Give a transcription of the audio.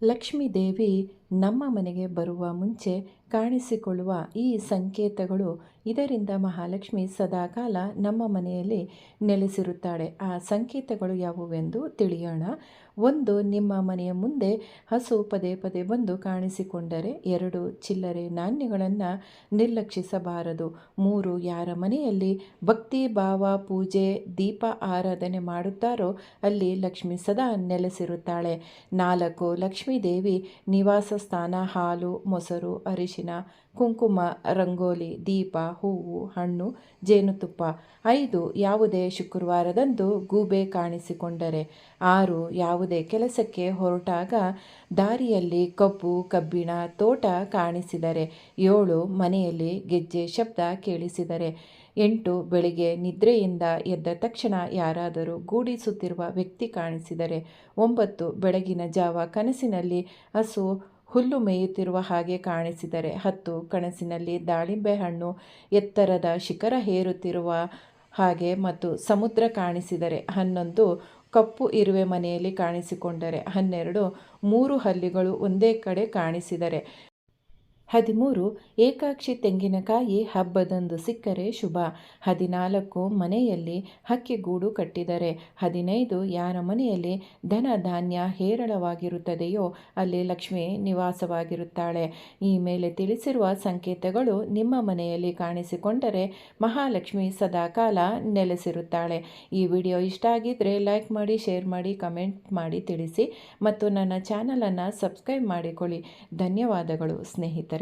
ಲಕ್ಷ್ಮೀ ದೇವಿ ನಮ್ಮ ಮನೆಗೆ ಬರುವ ಮುಂಚೆ ಕಾಣಿಸಿಕೊಳ್ಳುವ ಈ ಸಂಕೇತಗಳು, ಇದರಿಂದ ಮಹಾಲಕ್ಷ್ಮಿ ಸದಾಕಾಲ ನಮ್ಮ ಮನೆಯಲ್ಲಿ ನೆಲೆಸಿರುತ್ತಾಳೆ. ಆ ಸಂಕೇತಗಳು ಯಾವುವೆಂದು ತಿಳಿಯೋಣ. 1. ನಿಮ್ಮ ಮನೆಯ ಮುಂದೆ ಹಸು ಪದೇ ಪದೇ ಬಂದು ಕಾಣಿಸಿಕೊಂಡರೆ 2. ಚಿಲ್ಲರೆ ನಾಣ್ಯಗಳನ್ನು ನಿರ್ಲಕ್ಷಿಸಬಾರದು. 3. ಯಾರ ಮನೆಯಲ್ಲಿ ಭಕ್ತಿ ಭಾವ ಪೂಜೆ ದೀಪ ಆರಾಧನೆ ಮಾಡುತ್ತಾರೋ ಅಲ್ಲಿ ಲಕ್ಷ್ಮಿ ಸದಾ ನೆಲೆಸಿರುತ್ತಾಳೆ. 4. ಲಕ್ಷ್ಮೀ ದೇವಿ ನಿವಾಸ ಸ್ಥಾನ ಹಾಲು, ಮೊಸರು, ಅರಿಶಿನ, ಕುಂಕುಮ, ರಂಗೋಲಿ, ದೀಪ, ಹೂವು, ಹಣ್ಣು, ಜೇನುತುಪ್ಪ. 5. ಯಾವುದೇ ಶುಕ್ರವಾರದಂದು ಗೂಬೆ ಕಾಣಿಸಿಕೊಂಡರೆ. 6. ಯಾವುದೇ ಕೆಲಸಕ್ಕೆ ಹೊರಟಾಗ ದಾರಿಯಲ್ಲಿ ಕಬ್ಬು, ಕಬ್ಬಿಣ ತೋಟ ಕಾಣಿಸಿದರೆ. 7. ಮನೆಯಲ್ಲಿ ಗೆಜ್ಜೆ ಶಬ್ದ ಕೇಳಿಸಿದರೆ. 8. ಬೆಳಿಗ್ಗೆ ನಿದ್ರೆಯಿಂದ ಎದ್ದ ತಕ್ಷಣ ಯಾರಾದರೂ ಗೂಡಿಸುತ್ತಿರುವ ವ್ಯಕ್ತಿ ಕಾಣಿಸಿದರೆ. 9. ಬೆಳಗಿನ ಜಾವ ಕನಸಿನಲ್ಲಿ ಹಸು ಹುಲ್ಲು ಮೇಯುತ್ತಿರುವ ಹಾಗೆ ಕಾಣಿಸಿದರೆ. 10. ಕನಸಿನಲ್ಲಿ ದಾಳಿಂಬೆ ಹಣ್ಣು ಎತ್ತರದ ಶಿಖರ ಏರುತ್ತಿರುವ ಹಾಗೆ ಮತ್ತು ಸಮುದ್ರ ಕಾಣಿಸಿದರೆ. 11. ಕಪ್ಪು ಇರುವೆ ಮನೆಯಲ್ಲಿ ಕಾಣಿಸಿಕೊಂಡರೆ. 12. 3 ಹಲ್ಲಿಗಳು ಒಂದೇ ಕಡೆ ಕಾಣಿಸಿದರೆ. 13. ಏಕಾಕ್ಷಿ ತೆಂಗಿನಕಾಯಿ ಹಬ್ಬದಂದು ಸಿಕ್ಕರೆ ಶುಭ. 14. ಮನೆಯಲ್ಲಿ ಹಕ್ಕಿಗೂಡು ಕಟ್ಟಿದರೆ. 15. ಯಾರ ಮನೆಯಲ್ಲಿ ಧನ ಧಾನ್ಯ ಹೇರಳವಾಗಿರುತ್ತದೆಯೋ ಅಲ್ಲಿ ಲಕ್ಷ್ಮಿ ನಿವಾಸವಾಗಿರುತ್ತಾಳೆ. ಈ ಮೇಲೆ ತಿಳಿಸಿರುವ ಸಂಕೇತಗಳು ನಿಮ್ಮ ಮನೆಯಲ್ಲಿ ಕಾಣಿಸಿಕೊಂಡರೆ ಮಹಾಲಕ್ಷ್ಮಿ ಸದಾಕಾಲ ನೆಲೆಸಿರುತ್ತಾಳೆ. ಈ ವಿಡಿಯೋ ಇಷ್ಟ ಆಗಿದ್ದರೆ ಲೈಕ್ ಮಾಡಿ, ಶೇರ್ ಮಾಡಿ, ಕಮೆಂಟ್ ಮಾಡಿ ತಿಳಿಸಿ ಮತ್ತು ನನ್ನ ಚಾನಲನ್ನು ಸಬ್ಸ್ಕ್ರೈಬ್ ಮಾಡಿಕೊಳ್ಳಿ. ಧನ್ಯವಾದಗಳು ಸ್ನೇಹಿತರೆ.